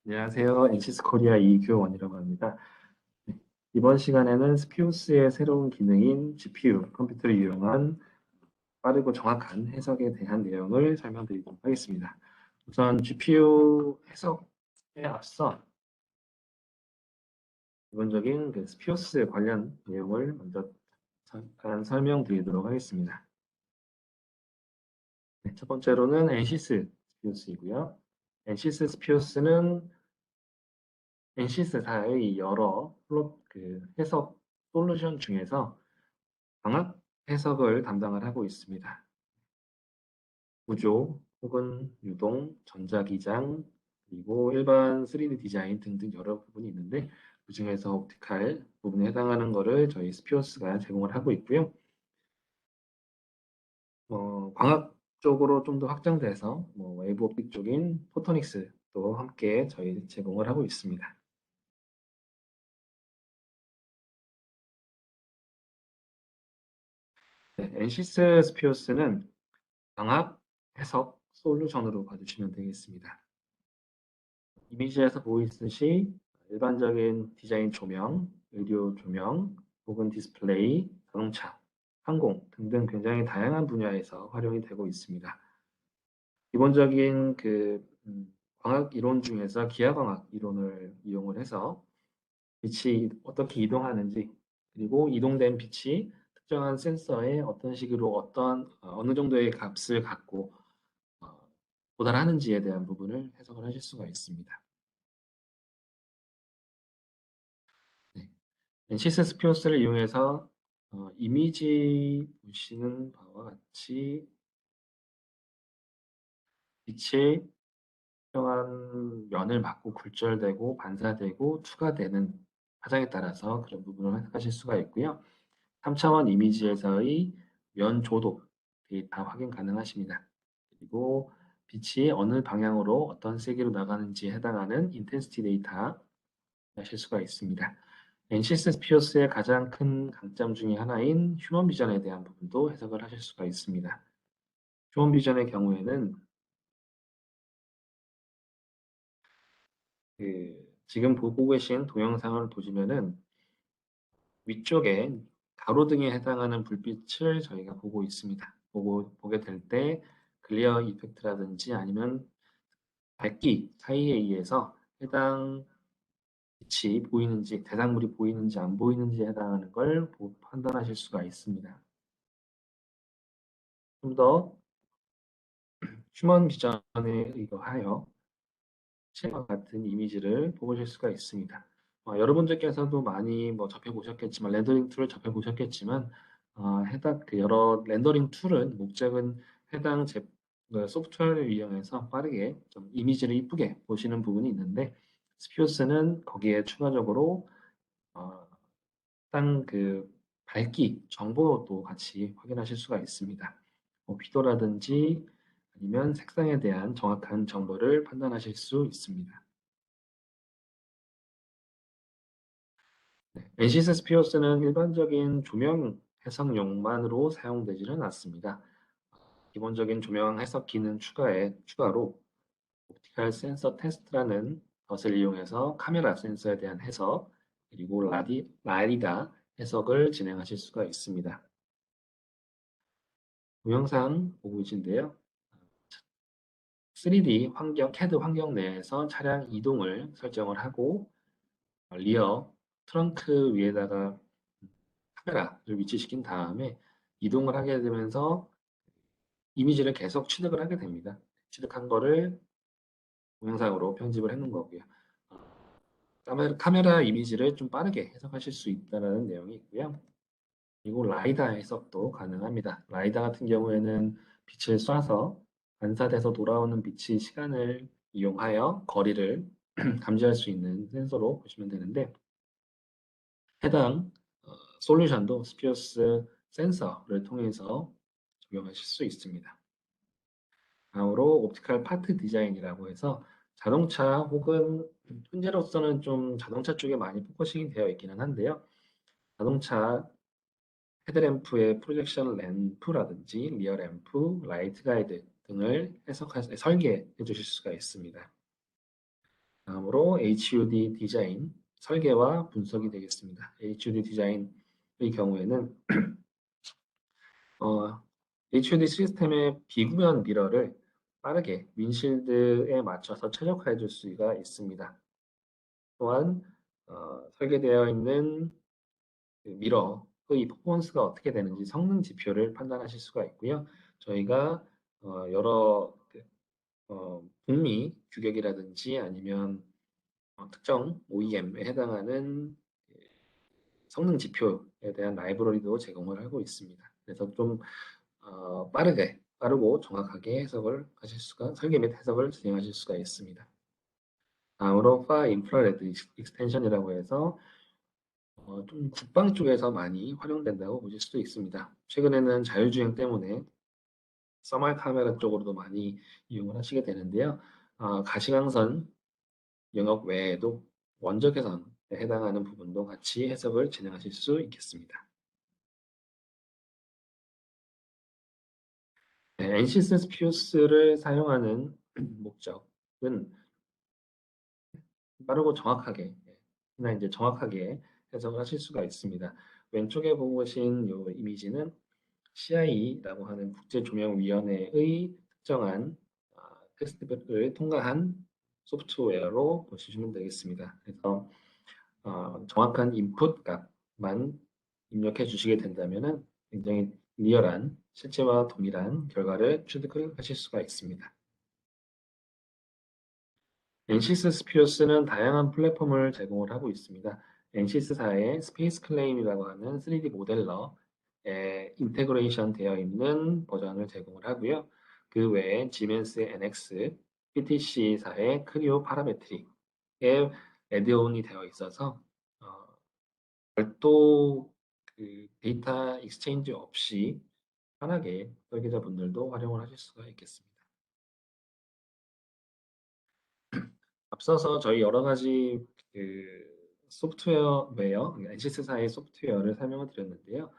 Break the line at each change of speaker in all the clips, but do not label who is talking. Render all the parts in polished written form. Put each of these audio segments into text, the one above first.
안녕하세요. NC스 코리아 이규원이라고 합니다. 네, 이번 시간에는 스피우스의 새로운 기능인 GPU, 컴퓨터를 이용한 빠르고 정확한 해석에 대한 내용을 설명드리도록 하겠습니다. 우선 GPU 해석에 앞서 기본적인 스피우스 관련 내용을 먼저 잠깐 설명드리도록 하겠습니다. 네, 첫 번째로는 NCS 스피우스이고요. NCS 스피우스는 NCS사의 여러 해석 솔루션 중에서 광학 해석을 담당을 하고 있습니다. 구조 혹은 유동, 전자기장, 그리고 일반 3D 디자인 등등 여러 부분이 있는데 그중에서 옵티칼 부분에 해당하는 것을 저희 스피어스가 제공을 하고 있고요. 광학 쪽으로 좀 더 확장돼서 웨이브 옵틱 쪽인 포토닉스도 함께 저희 제공을 하고 있습니다. 네, NCS 스피어스는 광학 해석 솔루션으로 봐주시면 되겠습니다. 이미지에서 보이듯이 일반적인 디자인 조명, 의료 조명, 혹은 디스플레이, 자동차, 항공 등등 굉장히 다양한 분야에서 활용이 되고 있습니다. 기본적인 광학 이론 중에서 기하광학 이론을 이용을 해서 빛이 어떻게 이동하는지 그리고 이동된 빛이 특정한 센서에 어떤 식으로 어느 정도의 값을 갖고 어, 도달하는지에 대한 부분을 해석을 하실 수가 있습니다. 네. NCS 스피어스를 이용해서 이미지 보시는 바와 같이 빛이 특정한 면을 맞고 굴절되고 반사되고 투과되는 파장에 따라서 그런 부분을 해석하실 수가 있고요. 3차원 이미지에서의 면 조도 데이터 확인 가능하십니다. 그리고 빛이 어느 방향으로 어떤 세기로 나가는지에 해당하는 인텐시티 데이터 하실 수가 있습니다. NCS 스피어스의 가장 큰 강점 중의 하나인 휴먼 비전에 대한 부분도 해석을 하실 수가 있습니다. 휴먼 비전의 경우에는 지금 보고 계신 동영상을 보시면은 위쪽에 가로등에 해당하는 불빛을 저희가 보고 있습니다. 보게 될 때 클리어 이펙트라든지 아니면 밝기 사이에 의해서 해당 빛이 보이는지, 대상물이 보이는지 안 보이는지에 해당하는 걸 판단하실 수가 있습니다. 좀 더 휴먼 비전에 의거하여 실과 같은 이미지를 보실 수가 있습니다. 여러분들께서도 많이 접해보셨겠지만 렌더링 툴을 접해보셨겠지만 해당 여러 렌더링 툴은 목적은 해당 소프트웨어를 이용해서 빠르게 좀 이미지를 이쁘게 보시는 부분이 있는데 스피오스는 거기에 추가적으로 어, 해당 밝기 정보도 같이 확인하실 수가 있습니다. 피도라든지 아니면 색상에 대한 정확한 정보를 판단하실 수 있습니다. 네, NCS 스피어스는 일반적인 조명 해석용만으로 사용되지는 않습니다. 기본적인 조명 해석 기능 추가로 옵티컬 센서 테스트라는 것을 이용해서 카메라 센서에 대한 해석 그리고 라디다 해석을 진행하실 수가 있습니다. 동영상 보고 계신데요. 3D CAD 환경 내에서 차량 이동을 설정을 하고 리어 트렁크 위에다가 카메라를 위치시킨 다음에 이동을 하게 되면서 이미지를 계속 취득을 하게 됩니다. 취득한 거를 동영상으로 편집을 해놓은 거고요. 카메라 이미지를 좀 빠르게 해석하실 수 있다는 내용이 있고요. 그리고 라이다 해석도 가능합니다. 라이다 같은 경우에는 빛을 쏴서 반사돼서 돌아오는 빛의 시간을 이용하여 거리를 감지할 수 있는 센서로 보시면 되는데 해당 솔루션도 스피어스 센서를 통해서 적용하실 수 있습니다. 다음으로 옵티컬 파트 디자인이라고 해서 자동차 혹은 현재로서는 좀 자동차 쪽에 많이 포커싱이 되어 있기는 한데요. 자동차 헤드램프의 프로젝션 램프라든지 리어 램프, 라이트 가이드 등을 설계해 주실 수가 있습니다. 다음으로 HUD 디자인, 설계와 분석이 되겠습니다. HUD 디자인의 경우에는 어, HUD 시스템의 비구면 미러를 빠르게 윈실드에 맞춰서 최적화해 줄 수가 있습니다. 또한 설계되어 있는 그 미러의 퍼포먼스가 어떻게 되는지 성능 지표를 판단하실 수가 있고요. 저희가 여러 북미 규격이라든지 아니면 특정 OEM에 해당하는 성능 지표에 대한 라이브러리도 제공을 하고 있습니다. 그래서 좀 빠르고 정확하게 해석을 하실 수가, 설계 및 해석을 진행하실 수가 있습니다. 다음으로 Far Infrared Extension이라고 해서 좀 국방 쪽에서 많이 활용된다고 보실 수도 있습니다. 최근에는 자율주행 때문에 서멀 카메라 쪽으로도 많이 이용을 하시게 되는데요. 가시광선 영역 외에도 원적외선에 해당하는 부분도 같이 해석을 진행하실 수 있겠습니다. 네, NCS 스피우스를 사용하는 목적은 빠르고 정확하게, 나 이제 정확하게 해석을 하실 수가 있습니다. 왼쪽에 보신 이 이미지는 CIE라고 하는 국제조명위원회의 특정한 테스트를 통과한 소프트웨어로 보시면 되겠습니다. 그래서 정확한 인풋 값만 입력해 주시게 된다면 굉장히 리얼한 실제와 동일한 결과를 취득을 하실 수가 있습니다. NCS 스피어스는 다양한 플랫폼을 제공을 하고 있습니다. NCS사의 스페이스 클레임이라고 하는 3D 모델러에 인테그레이션 되어 있는 버전을 제공을 하고요. 그 외에 지멘스의 NX, PTC사의 크리오 파라메트릭에 애드온이 되어 있어서 어, 별도 그 데이터 익스체인지 없이 편하게 설계자분들도 활용을 하실 수가 있겠습니다. 앞서서 저희 여러 가지 그 소프트웨어, NCS사의 소프트웨어를 설명을 드렸는데요.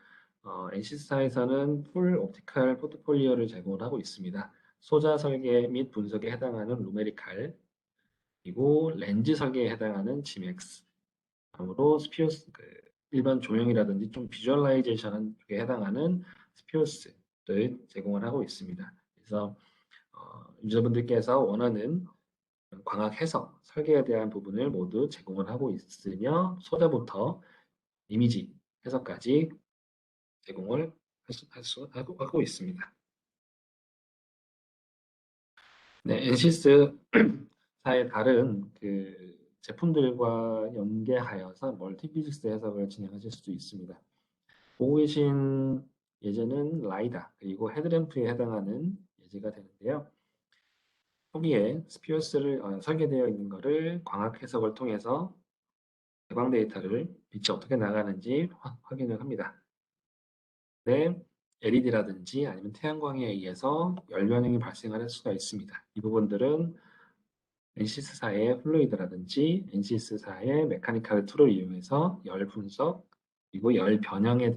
NCS사에서는 풀 옵티컬 포트폴리오를 제공을 하고 있습니다. 소자 설계 및 분석에 해당하는 루메리칼, 그리고 렌즈 설계에 해당하는 지맥스, 다음으로 스피어스, 일반 조명이라든지 좀 비주얼라이제이션에 해당하는 스피어스를 제공을 하고 있습니다. 그래서 유저분들께서 원하는 광학 해석, 설계에 대한 부분을 모두 제공을 하고 있으며 소자부터 이미지 해석까지 제공을 하고 있습니다. 네, 엔시스 사의 다른 그 제품들과 연계하여서 멀티피직스 해석을 진행하실 수도 있습니다. 보고 계신 예제는 라이다 그리고 헤드램프에 해당하는 예제가 되는데요. 초기에 스피어스를 설계되어 있는 것을 광학 해석을 통해서 개방 데이터를 빛이 어떻게 나가는지 확인을 합니다. 네, LED라든지 아니면 태양광에 의해서 열 변형이 발생할 수가 있습니다. 이 부분들은 NCS사의 플루이드라든지 NCS사의 메카니컬 툴을 이용해서 열 분석 그리고 열 변형에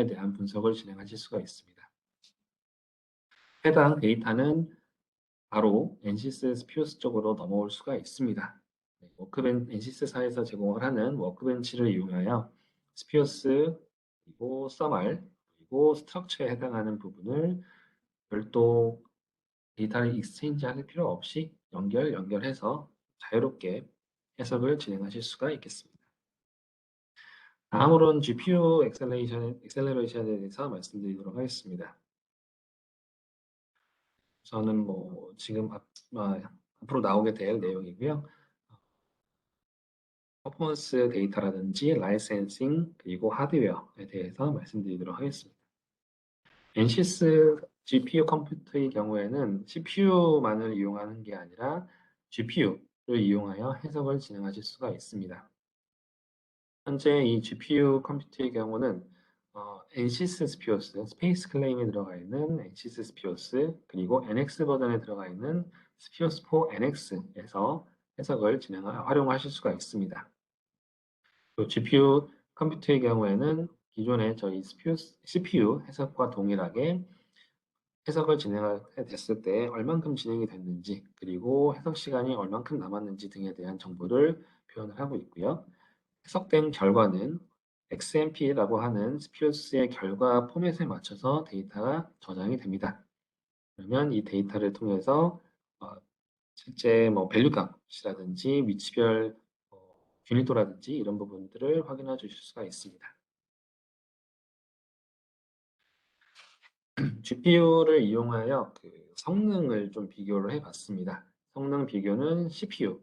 대한 분석을 진행하실 수가 있습니다. 해당 데이터는 바로 NCS 스피어스 쪽으로 넘어올 수가 있습니다. NCS사에서 제공을 하는 워크벤치를 이용하여 스피어스 그리고 서말 그리고 스트럭처에 해당하는 부분을 별도 데이터를 익스체인지 할 필요 없이 연결해서 자유롭게 해석을 진행하실 수가 있겠습니다. 다음으로는 GPU 엑셀러레이션에 대해서 말씀드리도록 하겠습니다. 저는 뭐 지금 앞으로 나오게 될 내용이고요. 퍼포먼스 데이터라든지 라이센싱 그리고 하드웨어에 대해서 말씀드리도록 하겠습니다. NCS GPU 컴퓨터의 경우에는 CPU만을 이용하는 게 아니라 GPU를 이용하여 해석을 진행하실 수가 있습니다. 현재 이 GPU 컴퓨터의 경우는 NCS 스피어스, 스페이스 클레임에 들어가 있는 NCS 스피어스, 그리고 NX 버전에 들어가 있는 스피어스 4 NX에서 해석을 활용하실 수가 있습니다. 또 GPU 컴퓨터의 경우에는 기존의 저희 CPU 해석과 동일하게 해석을 진행하게 됐을 때 얼만큼 진행이 됐는지, 그리고 해석 시간이 얼만큼 남았는지 등에 대한 정보를 표현을 하고 있고요. 해석된 결과는 XMP라고 하는 스피어스의 결과 포맷에 맞춰서 데이터가 저장이 됩니다. 그러면 이 데이터를 통해서 어, 실제 뭐 밸류 값이라든지 위치별 균일도라든지 이런 부분들을 확인해 주실 수가 있습니다. GPU를 이용하여 그 성능을 좀 비교를 해봤습니다. 성능 비교는 CPU,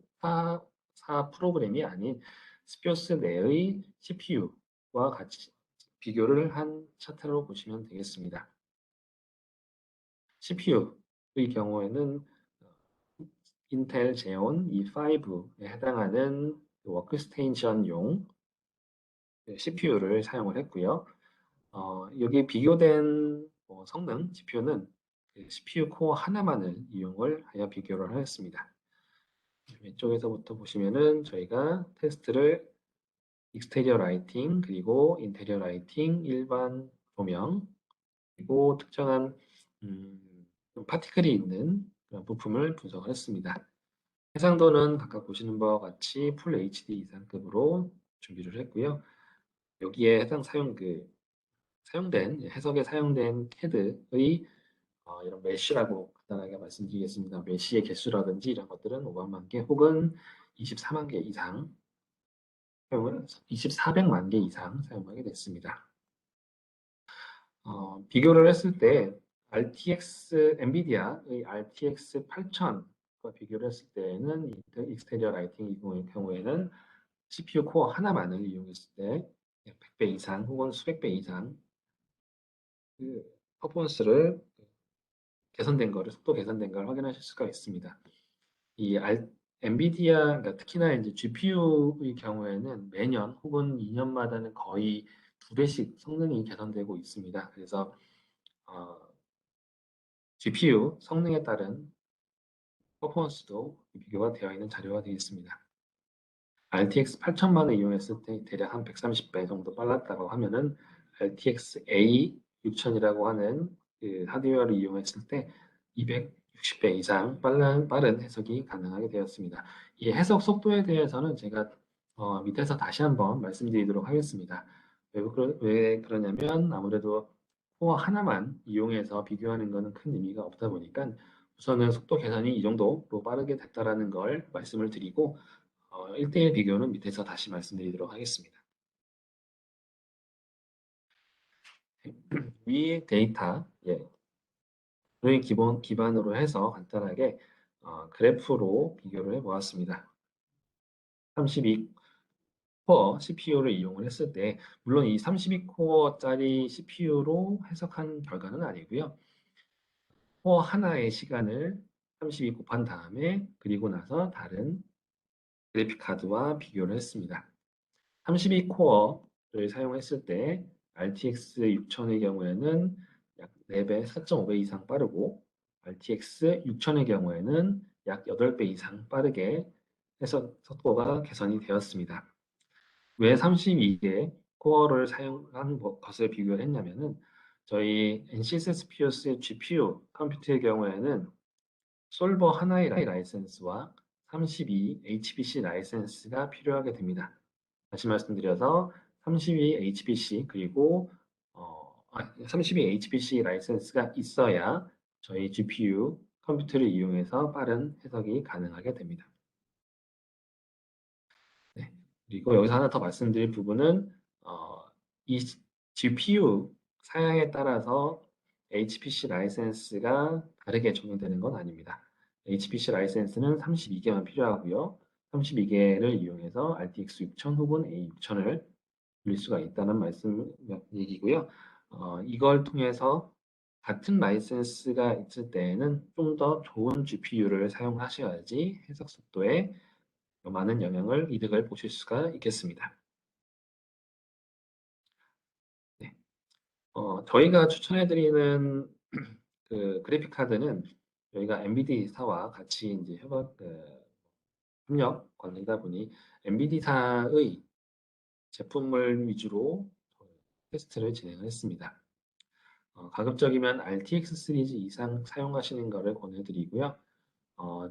사 프로그램이 아닌 스피어스 내의 CPU와 같이 비교를 한 차트로 보시면 되겠습니다. CPU의 경우에는 인텔 제온 E5에 해당하는 워크스테이션용 CPU를 사용을 했고요. 여기 비교된 성능 GPU는 CPU 코어 하나만을 이용을 하여 비교를 하였습니다. 왼쪽에서부터 보시면은 저희가 테스트를 익스테리어 라이팅 그리고 인테리어 라이팅 일반 조명 그리고 특정한 좀 파티클이 있는 그런 부품을 분석을 했습니다. 해상도는 각각 보시는 바와 같이 풀 HD 이상급으로 준비를 했고요. 여기에 해당 사용된 해석에 사용된 CAD의 이런 메쉬라고 간단하게 말씀드리겠습니다. 메쉬의 개수라든지 이런 것들은 500만 개 혹은 24만 개 이상 2400만 개 이상 사용하게 됐습니다. 비교를 했을 때 엔비디아의 RTX 8000과 비교를 했을 때는 익스테리어 라이팅 경우에는 CPU 코어 하나만을 이용했을 때 100배 이상 혹은 수백 배 이상 그 퍼포먼스를 개선된 거를 속도 개선된 걸 확인하실 수가 있습니다. 엔비디아 그러니까 특히나 이제 GPU의 경우에는 매년 혹은 2년마다는 거의 2배씩 성능이 개선되고 있습니다. 그래서 어, GPU 성능에 따른 퍼포먼스도 비교가 되어 있는 자료가 되어 있습니다. RTX 8000만을 이용했을 때 대략 한 130배 정도 빨랐다고 하면은 RTX A 6000이라고 하는 그 하드웨어를 이용했을 때 260배 이상 빠른 해석이 가능하게 되었습니다. 이 해석 속도에 대해서는 제가 밑에서 다시 한번 말씀드리도록 하겠습니다. 왜 그러냐면 아무래도 코어 하나만 이용해서 비교하는 것은 큰 의미가 없다 보니까 우선은 속도 개선이 이 정도로 빠르게 됐다라는 걸 말씀을 드리고 1대1 비교는 밑에서 다시 말씀드리도록 하겠습니다. 위 데이터, 를 기반으로 해서 간단하게 그래프로 비교를 해보았습니다. 32코어 CPU를 이용을 했을 때, 물론 이 32코어짜리 CPU로 해석한 결과는 아니고요. 코어 하나의 시간을 32 곱한 다음에 그리고 나서 다른 그래픽 카드와 비교를 했습니다. 32코어를 사용했을 때 RTX 6000의 경우에는 약 4배, 4.5배 이상 빠르고 RTX 6000의 경우에는 약 8배 이상 빠르게 해서 속도가 개선이 되었습니다. 왜 32개 코어를 사용한 것을 비교를 했냐면은 저희 NCS 스피어스의 GPU 컴퓨터의 경우에는 솔버 하나의 라이센스와 32 HPC 라이센스가 필요하게 됩니다. 다시 말씀드려서 32 HPC 그리고 32 HPC 라이센스가 있어야 저희 GPU 컴퓨터를 이용해서 빠른 해석이 가능하게 됩니다. 네. 그리고 여기서 하나 더 말씀드릴 부분은 이 GPU 사양에 따라서 HPC 라이센스가 다르게 적용되는 건 아닙니다. HPC 라이센스는 32개만 필요하고요. 32개를 이용해서 RTX 6000 혹은 A6000을 돌릴 수가 있다는 얘기고요. 이걸 통해서 같은 라이센스가 있을 때에는 좀 더 좋은 GPU를 사용하셔야지 해석 속도에 많은 이득을 보실 수가 있겠습니다. 네. 저희가 추천해드리는 그 그래픽 카드는 저희가 엔비디사와 같이 이제 협력 관계다 보니 엔비디사의 제품을 위주로 테스트를 진행을 했습니다. 가급적이면 RTX 시리즈 이상 사용하시는 것을 권해드리고요.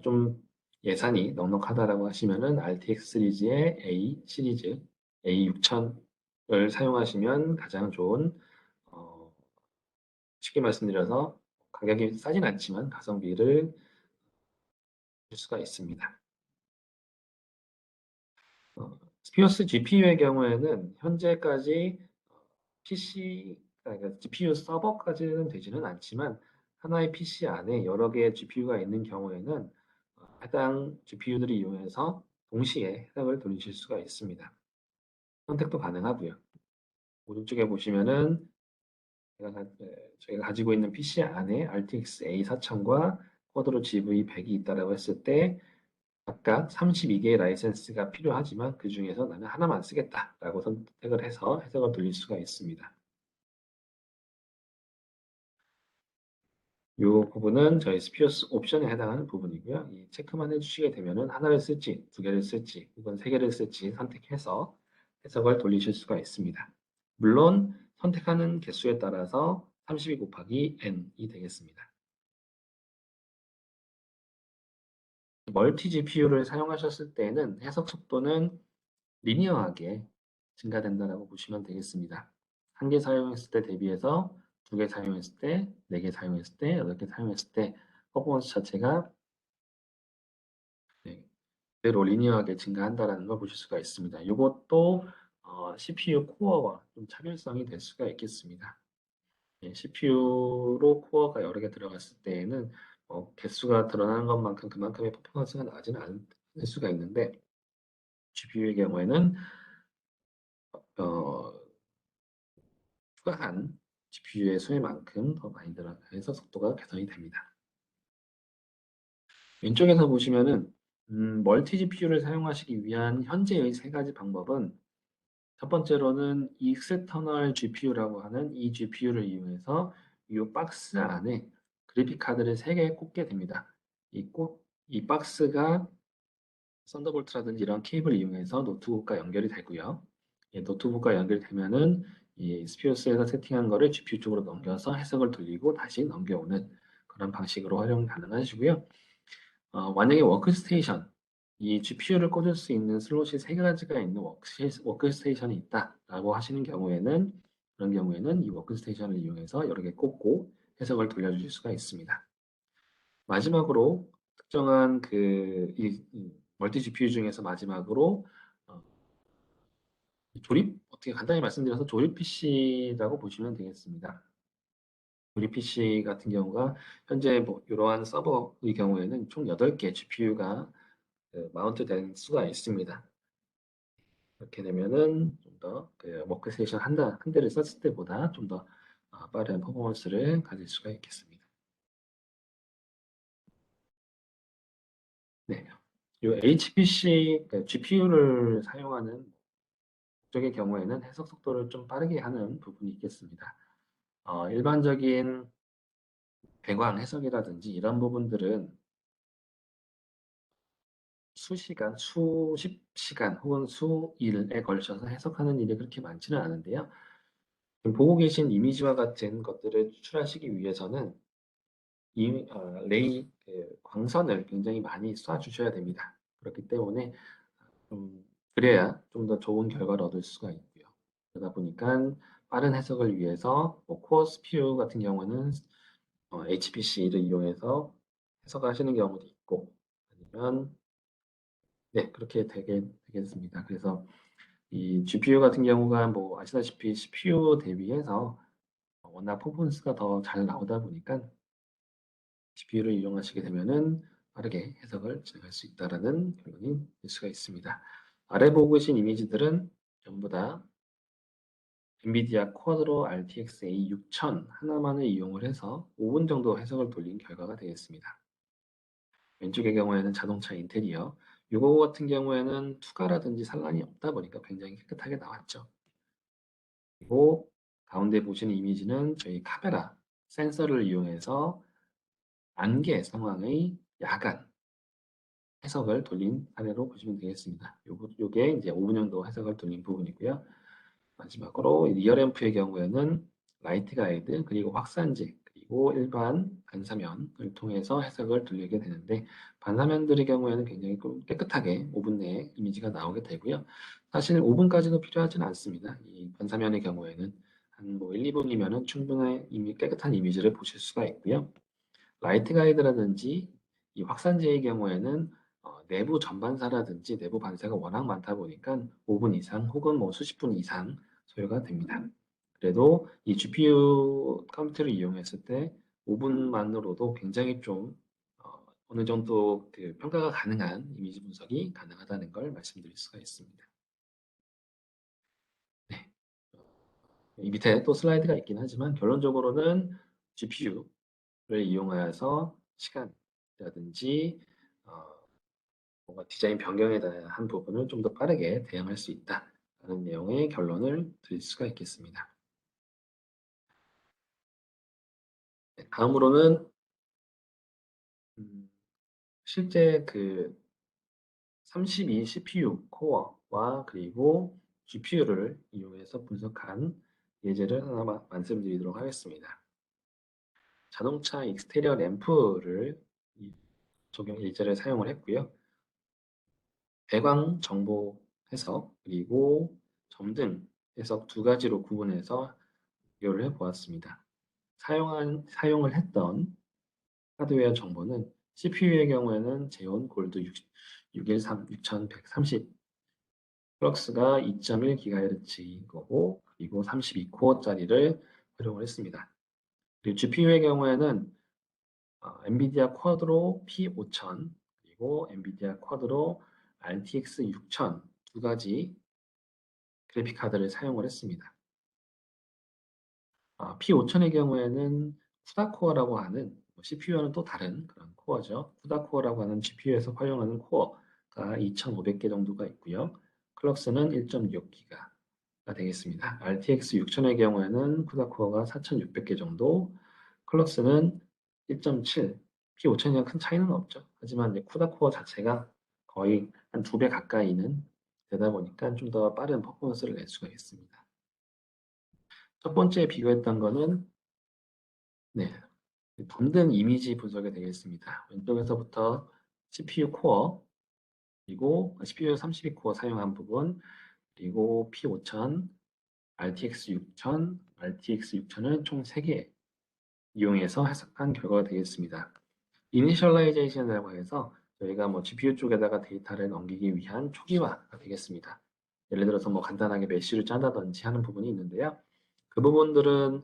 좀 예산이 넉넉하다라고 하시면은 RTX 시리즈의 A 시리즈 A6000을 사용하시면 가장 좋은 어, 쉽게 말씀드려서 가격이 싸진 않지만 가성비를 줄 수가 있습니다. 스피어스 GPU의 경우에는 현재까지 그러니까 GPU 서버까지는 되지는 않지만 하나의 PC 안에 여러 개의 GPU가 있는 경우에는 해당 GPU들을 이용해서 동시에 해석을 돌리실 수가 있습니다. 선택도 가능하고요. 오른쪽에 보시면은 저희가 가지고 있는 PC 안에 RTX A4000과 쿼드로 GV100이 있다고 했을 때 각각 32개의 라이센스가 필요하지만 그 중에서 나는 하나만 쓰겠다라고 선택을 해서 해석을 돌릴 수가 있습니다. 이 부분은 저희 스피어스 옵션에 해당하는 부분이고요. 이 체크만 해주시게 되면은 하나를 쓸지, 두 개를 쓸지, 혹은 세 개를 쓸지 선택해서 해석을 돌리실 수가 있습니다. 물론 선택하는 개수에 따라서 32 곱하기 n이 되겠습니다. 멀티 GPU를 사용하셨을 때는 해석 속도는 리니어하게 증가된다고 보시면 되겠습니다. 한 개 사용했을 때 대비해서 두 개 사용했을 때, 네 개 사용했을 때, 여덟 개 사용했을 때 퍼포먼스 자체가 네, 그대로 리니어하게 증가한다는 걸 보실 수가 있습니다. 이것도 CPU 코어와 좀 차별성이 될 수가 있겠습니다. CPU로 코어가 여러 개 들어갔을 때에는 개수가 드러나는 것만큼 그만큼의 퍼포먼스가 나지는 않을 수가 있는데 GPU의 경우에는 어, 추가한 GPU의 수혜만큼 더 많이 들어가서 속도가 개선이 됩니다. 왼쪽에서 보시면은 멀티 GPU를 사용하시기 위한 현재의 세 가지 방법은 첫 번째로는 익스터널 GPU라고 하는 이 GPU를 이용해서 이 박스 안에 그래픽 카드를 3개 꽂게 됩니다. 이 박스가 썬더볼트라든지 이런 케이블을 이용해서 노트북과 연결이 되고요. 노트북과 연결되면은 이 스피어스에서 세팅한 거를 GPU 쪽으로 넘겨서 해석을 돌리고 다시 넘겨오는 그런 방식으로 활용 가능하시고요. 만약에 워크스테이션, 이 GPU를 꽂을 수 있는 슬롯이 세 가지가 있는 워크스테이션이 있다라고 하시는 경우에는 그런 경우에는 이 워크스테이션을 이용해서 여러 개 꽂고 해석을 돌려주실 수가 있습니다. 마지막으로 특정한 이 멀티 GPU 중에서 마지막으로 어, 어떻게 간단히 말씀드려서 조립 PC라고 보시면 되겠습니다. 조립 PC 같은 경우가 현재 뭐 이러한 서버의 경우에는 총 8개 GPU가 마운트 될 수가 있습니다. 이렇게 되면은 좀 더 워크스테이션 한 대를 썼을 때보다 좀 더 빠른 퍼포먼스를 가질 수가 있겠습니다. 네. 이 HPC, GPU를 사용하는 쪽의 경우에는 해석 속도를 좀 빠르게 하는 부분이 있겠습니다. 일반적인 배광 해석이라든지 이런 부분들은 수시간, 수십 시간 혹은 수일에 걸쳐서 해석하는 일이 그렇게 많지는 않은데요. 지금 보고 계신 이미지와 같은 것들을 추출하시기 위해서는 광선을 굉장히 많이 쏴 주셔야 됩니다. 그렇기 때문에 그래야 좀 더 좋은 결과를 얻을 수가 있고요. 그러다 보니까 빠른 해석을 위해서 뭐 코어 CPU 같은 경우는 HPC를 이용해서 해석하시는 경우도 있고 아니면 네 그렇게 되겠습니다. 그래서 이 GPU 같은 경우가 뭐 아시다시피 CPU 대비해서 워낙 퍼포먼스가 더 잘 나오다 보니까 GPU를 이용하시게 되면은 빠르게 해석을 진행할 수 있다라는 결론이 될 수가 있습니다. 아래 보고 계신 이미지들은 전부 다 엔비디아 쿼드로 RTX A6000 하나만을 이용을 해서 5분 정도 해석을 돌린 결과가 되겠습니다. 왼쪽의 경우에는 자동차 인테리어, 이거 같은 경우에는 투과라든지 산란이 없다 보니까 굉장히 깨끗하게 나왔죠. 그리고 가운데 보시는 이미지는 저희 카메라 센서를 이용해서 안개 상황의 야간 해석을 돌린 사례로 보시면 되겠습니다. 요게 이제 5분 정도 해석을 돌린 부분이고요. 마지막으로 리얼앰프의 경우에는 라이트 가이드, 그리고 확산지, 그리고 일반 반사면을 통해서 해석을 돌리게 되는데 반사면들의 경우에는 굉장히 깨끗하게 5분 내에 이미지가 나오게 되고요. 사실 5분까지도 필요하지는 않습니다. 이 반사면의 경우에는 한 뭐 1, 2분이면은 충분히 깨끗한 이미지를 보실 수가 있고요. 라이트 가이드라든지 이 확산지의 경우에는 내부 전반사라든지 내부 반사가 워낙 많다 보니까 5분 이상 혹은 뭐 수십 분 이상 소요가 됩니다. 그래도 이 GPU 컴퓨터를 이용했을 때 5분만으로도 굉장히 좀 어느 정도 그 평가가 가능한 이미지 분석이 가능하다는 걸 말씀드릴 수가 있습니다. 네. 이 밑에 또 슬라이드가 있긴 하지만 결론적으로는 GPU를 이용하여서 시간이라든지 뭔가 디자인 변경에 대한 부분을 좀 더 빠르게 대응할 수 있다라는 내용의 결론을 드릴 수가 있겠습니다. 네, 다음으로는 음, 실제 그 32 CPU 코어와 그리고 GPU를 이용해서 분석한 예제를 하나 말씀드리도록 하겠습니다. 자동차 익스테리어 램프를 적용 예제를 사용을 했고요. 배광 정보 해석 그리고 점등 해석 두 가지로 구분해서 비교를 해보았습니다. 사용을 했던 하드웨어 정보는 CPU의 경우에는 제온 골드 613, 6130, 플럭스가 2.1GHz인 거고, 그리고 32코어짜리를 활용을 했습니다. 그리고 GPU의 경우에는 엔비디아 쿼드로 P5000, 그리고 엔비디아 쿼드로 RTX 6000 두 가지 그래픽 카드를 사용을 했습니다. P5000의 경우에는 쿠다코어라고 하는 CPU와는 또 다른 그런 코어죠. 쿠다코어라고 하는 GPU에서 활용하는 코어가 2,500개 정도가 있고요. 클럭스는 1.6기가가 되겠습니다. RTX 6000의 경우에는 쿠다코어가 4,600개 정도, 클럭스는 1.7, P5000이랑 큰 차이는 없죠. 하지만 이제 쿠다코어 자체가 거의 한 2배 가까이는 되다 보니까 좀 더 빠른 퍼포먼스를 낼 수가 있습니다. 첫 번째 비교했던 거는 네, 점등 이미지 분석이 되겠습니다. 왼쪽에서부터 CPU 코어, 그리고 CPU 32코어 사용한 부분, 그리고 P5000, RTX 6000, RTX 6000을 총 3개 이용해서 해석한 결과가 되겠습니다. 이니셜라이제이션이라고 해서 저희가 뭐 GPU 쪽에다가 데이터를 넘기기 위한 초기화가 되겠습니다. 예를 들어서 뭐 간단하게 메쉬를 짠다든지 하는 부분이 있는데요. 그 부분들은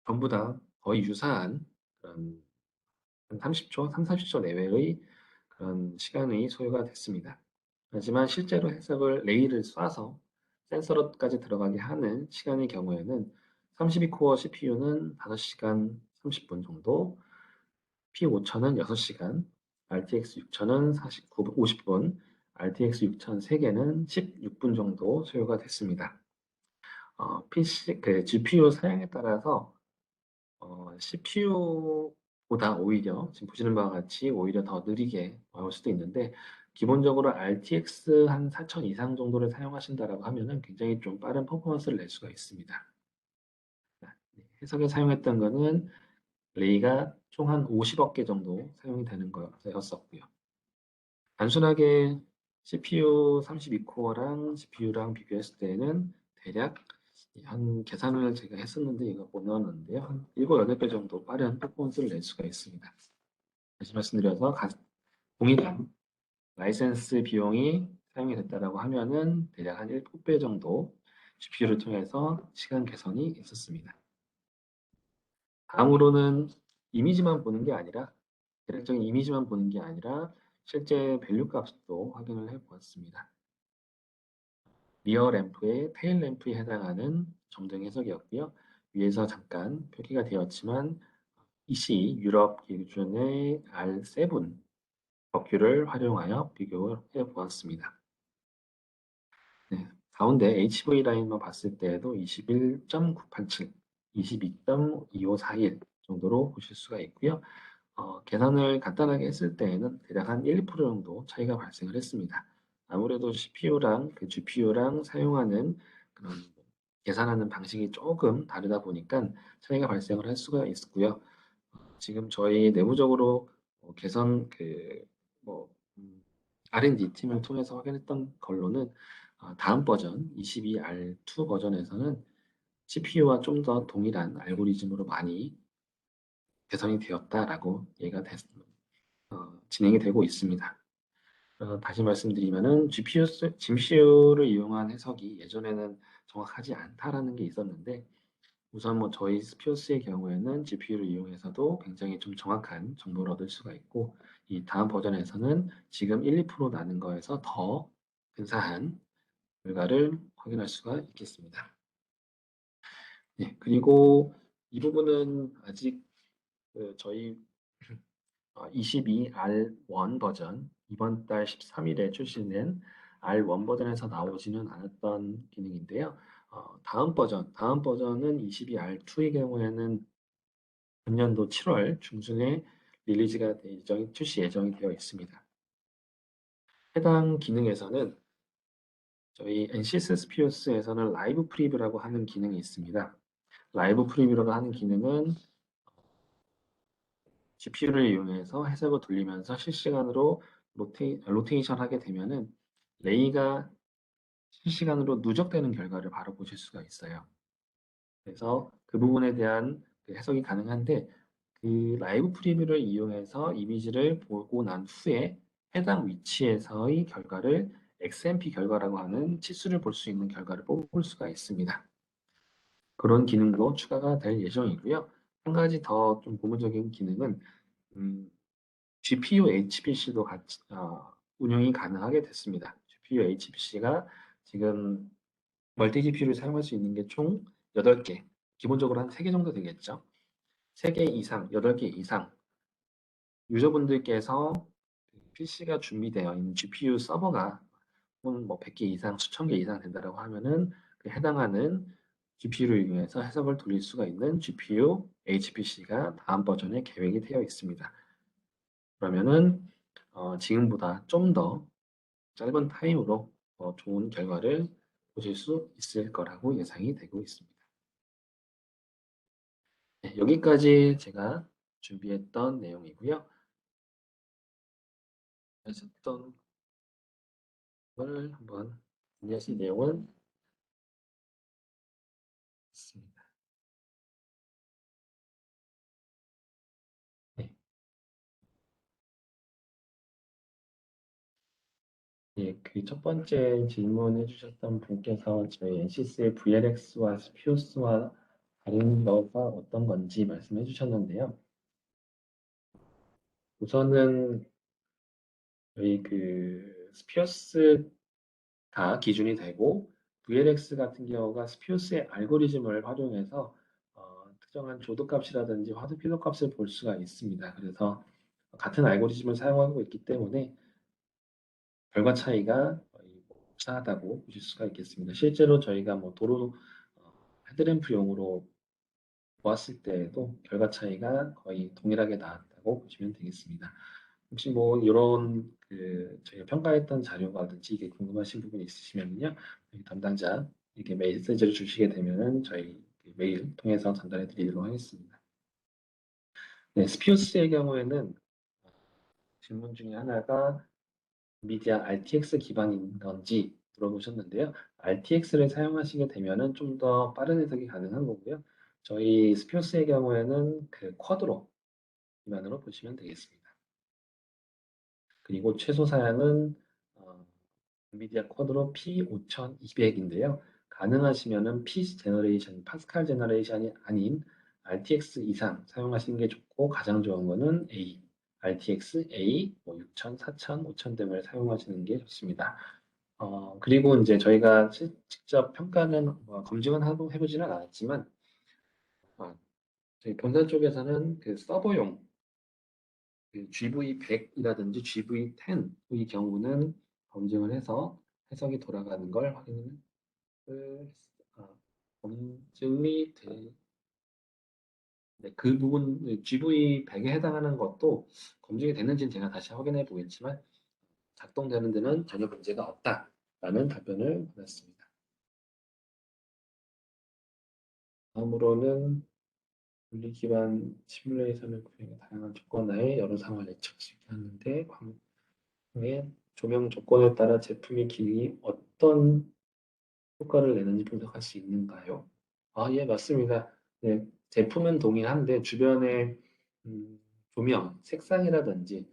전부 다 거의 유사한 그런 한 30초, 3, 40초 내외의 그런 시간이 소요가 됐습니다. 하지만 실제로 해석을 레이를 쏴서 센서로까지 들어가게 하는 시간의 경우에는 32코어 CPU는 5시간 30분 정도, P5000은 6시간, RTX 6000은 50분, RTX 6000 3개는 16분 정도 소요가 됐습니다. GPU 사양에 따라서 CPU보다 오히려 지금 보시는 바와 같이 오히려 더 느리게 나올 수도 있는데 기본적으로 RTX 한 4000 이상 정도를 사용하신다라고 하면은 굉장히 좀 빠른 퍼포먼스를 낼 수가 있습니다. 해석에 사용했던 거는 레이가 총 한 50억 개 정도 사용이 되는 거였었고요. 단순하게 CPU 32코어랑 GPU랑 비교했을 때는 대략 한 계산을 제가 했었는데 이거 못 넣었는데요. 한 7, 8배 정도 빠른 퍼포먼스를 낼 수가 있습니다. 다시 말씀드려서 동일한 라이센스 비용이 사용이 됐다라고 하면은 대략 한 7배 정도 GPU를 통해서 시간 개선이 있었습니다. 다음으로는 이미지만 보는 게 아니라 대략적인 이미지만 보는 게 아니라 실제 밸류 값도 확인을 해 보았습니다. 리어 램프의 테일 램프에 해당하는 점등 해석이었고요. 위에서 잠깐 표기가 되었지만 EC 유럽 기준의 R7 버큐를 활용하여 비교해 보았습니다. 네, 가운데 HV 라인만 봤을 때에도 21.987, 22.2541 정도로 보실 수가 있고요. 계산을 간단하게 했을 때에는 대략 한 1, 2% 정도 차이가 발생을 했습니다. 아무래도 CPU랑 그 GPU랑 사용하는 그런 계산하는 방식이 조금 다르다 보니까 차이가 발생을 할 수가 있고요. 지금 저희 내부적으로 개선 뭐 음, R&D 팀을 통해서 확인했던 걸로는 다음 버전 22R2 버전에서는 CPU와 좀 더 동일한 알고리즘으로 많이 개선이 되었다라고 진행이 되고 있습니다. 다시 말씀드리면은 GPU를 이용한 해석이 예전에는 정확하지 않다라는 게 있었는데 우선 뭐 저희 스피어스의 경우에는 GPU를 이용해서도 굉장히 좀 정확한 정보를 얻을 수가 있고 이 다음 버전에서는 지금 1, 2% 나는 거에서 더 근사한 결과를 확인할 수가 있겠습니다. 네, 그리고 이 부분은 아직 저희 22R1 버전 이번 달 13일에 출시된 R1 버전에서 나오지는 않았던 기능인데요. 다음 버전은 22R2의 경우에는 금년도 7월 중순에 출시 예정이 되어 있습니다. 해당 기능에서는 저희 NCS 스피어스에서는 라이브 프리뷰라고 하는 기능이 있습니다. 라이브 프리뷰라고 하는 기능은 GPU를 이용해서 해석을 돌리면서 실시간으로 로테이션 하게 되면은 레이가 실시간으로 누적되는 결과를 바로 보실 수가 있어요. 그래서 그 부분에 대한 그 해석이 가능한데 그 라이브 프리뷰를 이용해서 이미지를 보고 난 후에 해당 위치에서의 결과를 XMP 결과라고 하는 치수를 볼 수 있는 결과를 뽑을 수가 있습니다. 그런 기능도 추가가 될 예정이고요. 한 가지 더 좀 고무적인 기능은 GPU HPC도 같이 운영이 가능하게 됐습니다. GPU HPC가 지금 멀티 GPU를 사용할 수 있는 게 총 8개, 기본적으로 한 3개 정도 되겠죠. 3개 이상, 8개 이상 유저분들께서 PC가 준비되어 있는 GPU 서버가 혹은 뭐 100개 이상, 수천 개 이상 된다고 하면은 그 해당하는 GPU를 이용해서 해석을 돌릴 수가 있는 GPU HPC가 다음 버전에 계획이 되어 있습니다. 그러면은 지금보다 좀 더 짧은 타임으로 좋은 결과를 보실 수 있을 거라고 예상이 되고 있습니다. 네, 여기까지 제가 준비했던 내용이고요. 하셨던 걸 한번 준비하신 내용은 있습니다. 네. 예, 그 첫 번째 질문해 주셨던 분께서 저희 NCS의 VLX와 스피오스와 다른 거가 어떤 건지 말씀해 주셨는데요. 우선은 저희 스피어스가 기준이 되고 VLX 같은 경우가 스피어스의 알고리즘을 활용해서 특정한 조도값이라든지 화두 필드 값을 볼 수가 있습니다. 그래서 같은 알고리즘을 사용하고 있기 때문에 결과 차이가 거의 유사하다고 보실 수가 있겠습니다. 실제로 저희가 뭐 도로 헤드램프용으로 보았을 때에도 결과 차이가 거의 동일하게 나왔다고 보시면 되겠습니다. 혹시 뭐 이런 저희가 평가했던 자료라든지 이게 궁금하신 부분이 있으시면요, 여기 담당자 이렇게 메시지를 주시게 되면은 저희 메일 통해서 전달해 드리도록 하겠습니다. 네, 스피어스의 경우에는 질문 중에 하나가 미디어 RTX 기반인 건지 물어보셨는데요. RTX를 사용하시게 되면은 좀 더 빠른 해석이 가능한 거고요. 저희 스피어스의 경우에는 그 쿼드로 기반으로 보시면 되겠습니다. 그리고 최소 사양은 엔비디아 쿼드로 P5200인데요. 가능하시면은 P 제너레이션, 파스칼 제너레이션이 아닌 RTX 이상 사용하시는 게 좋고 가장 좋은 거는 A, RTX A, 뭐 6000, 4000, 5000 등을 사용하시는 게 좋습니다. 그리고 이제 저희가 직접 평가는 검증은 하고 해보지는 않았지만 저희 본사 쪽에서는 그 서버용 GV100이라든지 GV10의 경우는 검증을 해서 해석이 돌아가는 걸 아, 검증이 네, 그 부분 GV100에 해당하는 것도 검증이 됐는지는 제가 다시 확인해 보겠지만 작동되는 데는 전혀 문제가 없다라는 답변을 받았습니다. 다음으로는 물리 기반 시뮬레이션을 구현해 다양한 조건하에 여러 상황을 예측할 수 있게 하는데 광의 조명 조건에 따라 제품의 기능이 어떤 효과를 내는지 분석할 수 있는가요? 예, 맞습니다. 네, 제품은 동일한데 주변에 음, 조명, 색상이라든지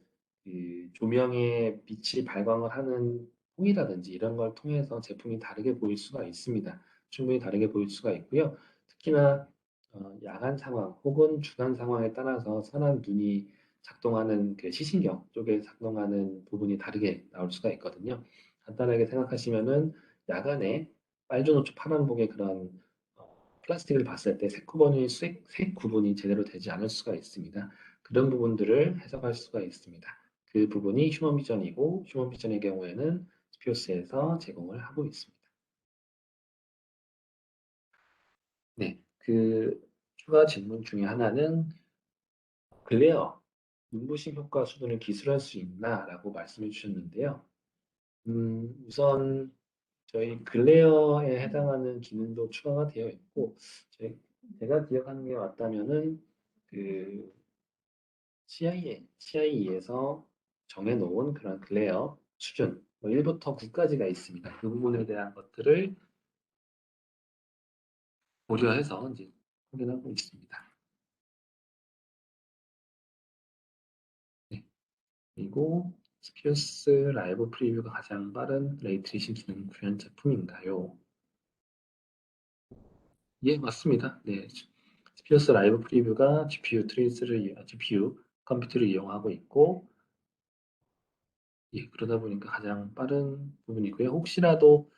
조명의 빛이 발광을 하는 폭이라든지 이런 걸 통해서 제품이 다르게 보일 수가 있습니다. 충분히 다르게 보일 수가 있고요. 특히나 야간 상황 혹은 주간 상황에 따라서 선한 눈이 작동하는 그 시신경 쪽에 작동하는 부분이 다르게 나올 수가 있거든요. 간단하게 생각하시면은 야간에 빨주노초 파란복의 그런 플라스틱을 봤을 때 색 구분이 제대로 되지 않을 수가 있습니다. 그런 부분들을 해석할 수가 있습니다. 그 부분이 휴먼 비전이고 휴먼 비전의 경우에는 스피어스에서 제공을 하고 있습니다. 네, 그 추가 질문 중에 하나는 글레어, 눈부심 효과 수준을 기술할 수 있나라고 말씀해 주셨는데요. 우선 저희 글레어에 해당하는 기능도 추가가 되어 있고, 제가 기억하는 게 맞다면은 그 CIE에서 정해놓은 그런 글레어 수준, 뭐 1부터 9까지가 있습니다. 그 부분에 대한 것들을 고려해서 이제 확인하고 있습니다. 네. 그리고 스피어스 라이브 프리뷰가 가장 빠른 레이트레이싱 기능 구현 제품인가요? 예, 맞습니다. 네. 스피어스 라이브 프리뷰가 GPU 컴퓨터를 이용하고 있고, 예, 그러다 보니까 가장 빠른 부분이고요. 혹시라도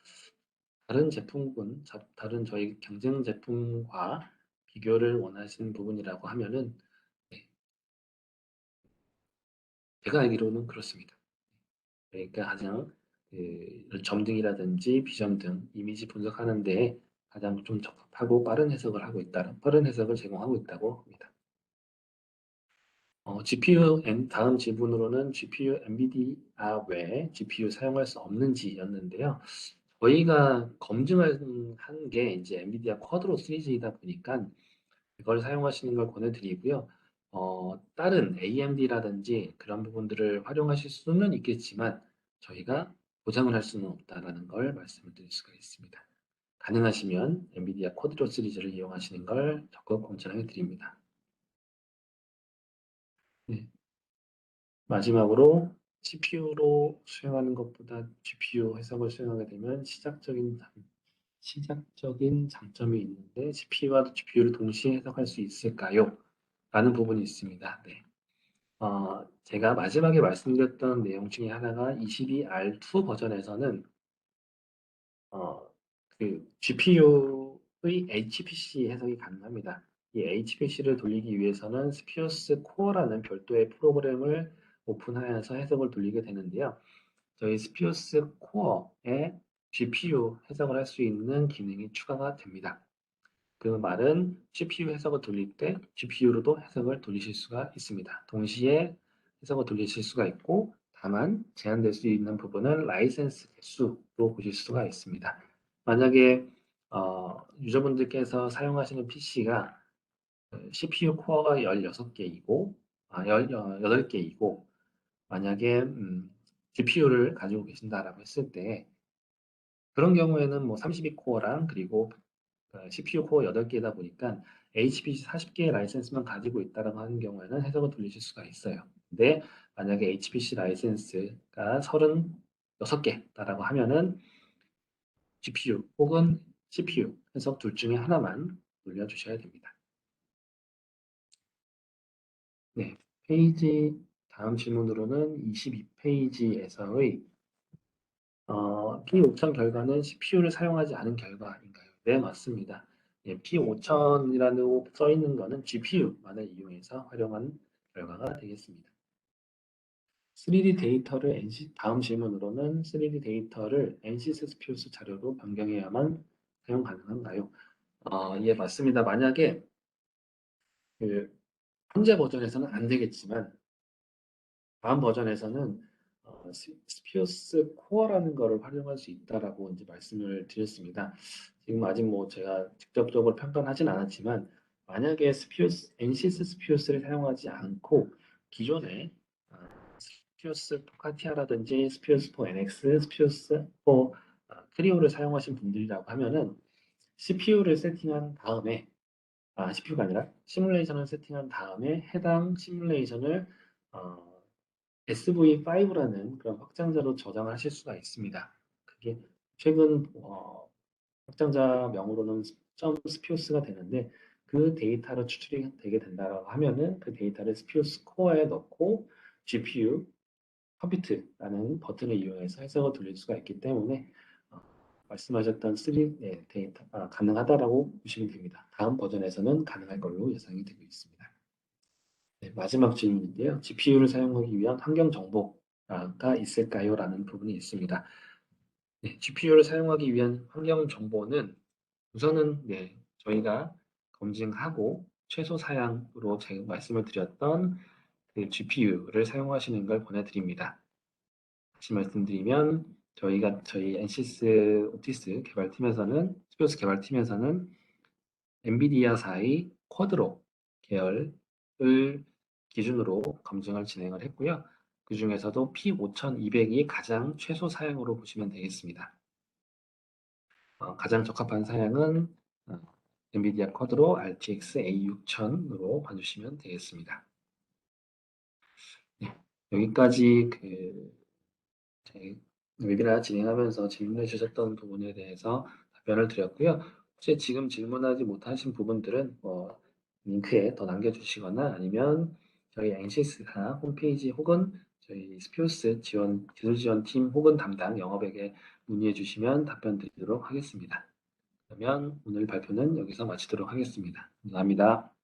다른 저희 경쟁 제품과 비교를 원하시는 부분이라고 하면은, 네, 제가 알기로는 그렇습니다. 그러니까 가장 점등이라든지 비점등, 이미지 분석하는데 가장 좀 적합하고 빠른 해석을 제공하고 있다고 합니다. 다음 질문으로는 GPU 엔비디아 외에 GPU 사용할 수 없는지였는데요. 저희가 검증한 게 이제 엔비디아 쿼드로 시리즈이다 보니까 이걸 사용하시는 걸 권해드리고요. 다른 AMD라든지 그런 부분들을 활용하실 수는 있겠지만 저희가 보장을 할 수는 없다라는 걸 말씀을 드릴 수가 있습니다. 가능하시면 엔비디아 쿼드로 시리즈를 이용하시는 걸 적극 권장해 드립니다. 네. 마지막으로 CPU로 수행하는 것보다 GPU 해석을 수행하게 되면 시작적인 장점이 있는데 CPU와 GPU를 동시에 해석할 수 있을까요? 라는 부분이 있습니다. 네. 제가 마지막에 말씀드렸던 내용 중에 하나가 22R2 버전에서는 GPU의 HPC 해석이 가능합니다. 이 HPC를 돌리기 위해서는 스피어스 코어라는 별도의 프로그램을 오픈하여서 해석을 돌리게 되는데요. 저희 스피어스 코어에 GPU 해석을 할 수 있는 기능이 추가가 됩니다. 그 말은 CPU 해석을 돌릴 때 GPU로도 해석을 돌리실 수가 있습니다. 동시에 해석을 돌리실 수가 있고 다만 제한될 수 있는 부분은 라이센스 개수로 보실 수가 있습니다. 만약에 유저분들께서 사용하시는 PC가 CPU 코어가 16개이고 8개이고 만약에 GPU를 가지고 계신다라고 했을 때 그런 경우에는 뭐 32코어랑 그리고 CPU 코어 8개다 보니까 HPC 40개의 라이센스만 가지고 있다라고 하는 경우에는 해석을 돌리실 수가 있어요. 근데 만약에 HPC 라이센스가 36개다라고 하면은 GPU 혹은 CPU 해석 둘 중에 하나만 돌려주셔야 됩니다. 네, 다음 질문으로는 22페이지에서의 P5000 결과는 CPU를 사용하지 않은 결과인가요? 네, 맞습니다. 예, P5000이라고 써 있는 거는 GPU만을 이용해서 활용한 결과가 되겠습니다. 다음 질문으로는 3D 데이터를 NCS 스피어스 자료로 변경해야만 사용 가능한가요? 예, 맞습니다. 만약에 그 현재 버전에서는 안 되겠지만 다음 버전에서는 스피우스 코어라는 거를 활용할 수 있다라고 이제 말씀을 드렸습니다. 지금 아직 뭐 제가 직접적으로 평가하진 않았지만 만약에 NCS 스피우스를 사용하지 않고 기존에 스피우스 포카티아라든지 스피우스 4 NX, 스피우스 4 크리오를 사용하신 분들이라고 하면은 CPU를 세팅한 다음에 CPU가 아니라 시뮬레이션을 세팅한 다음에 해당 시뮬레이션을 SV5라는 그런 확장자로 저장하실 수가 있습니다. 그게 최근 확장자명으로는 .스피우스가 되는데 그 데이터로 추출이 되게 된다고 하면은 그 데이터를 스피우스 코어에 넣고 GPU 컴퓨트라는 버튼을 이용해서 해석을 돌릴 수가 있기 때문에 어, 말씀하셨던 3 데이터 가능하다라고 보시면 됩니다. 다음 버전에서는 가능할 걸로 예상이 되고 있습니다. 네, 마지막 질문인데요. GPU를 사용하기 위한 환경 정보가 있을까요? 라는 부분이 있습니다. 네, GPU를 사용하기 위한 환경 정보는 우선은 저희가 검증하고 최소 사양으로 제가 말씀을 드렸던 그 GPU를 사용하시는 걸 권해드립니다. 다시 말씀드리면 저희 NCS 오티스 개발팀에서는 스피어스 개발팀에서는 엔비디아사의 쿼드로 계열을 기준으로 검증을 진행을 했고요. 그 중에서도 P5200이 가장 최소 사양으로 보시면 되겠습니다. 가장 적합한 사양은 엔비디아 쿼드로 RTX A6000으로 봐주시면 되겠습니다. 네, 여기까지 제 웨비나 진행하면서 질문해 주셨던 부분에 대해서 답변을 드렸고요. 혹시 지금 질문하지 못하신 부분들은 링크에 더 남겨주시거나 아니면 저희 NCS사 홈페이지 혹은 저희 스피우스 기술 지원팀 혹은 담당 영업에게 문의해 주시면 답변 드리도록 하겠습니다. 그러면 오늘 발표는 여기서 마치도록 하겠습니다. 감사합니다.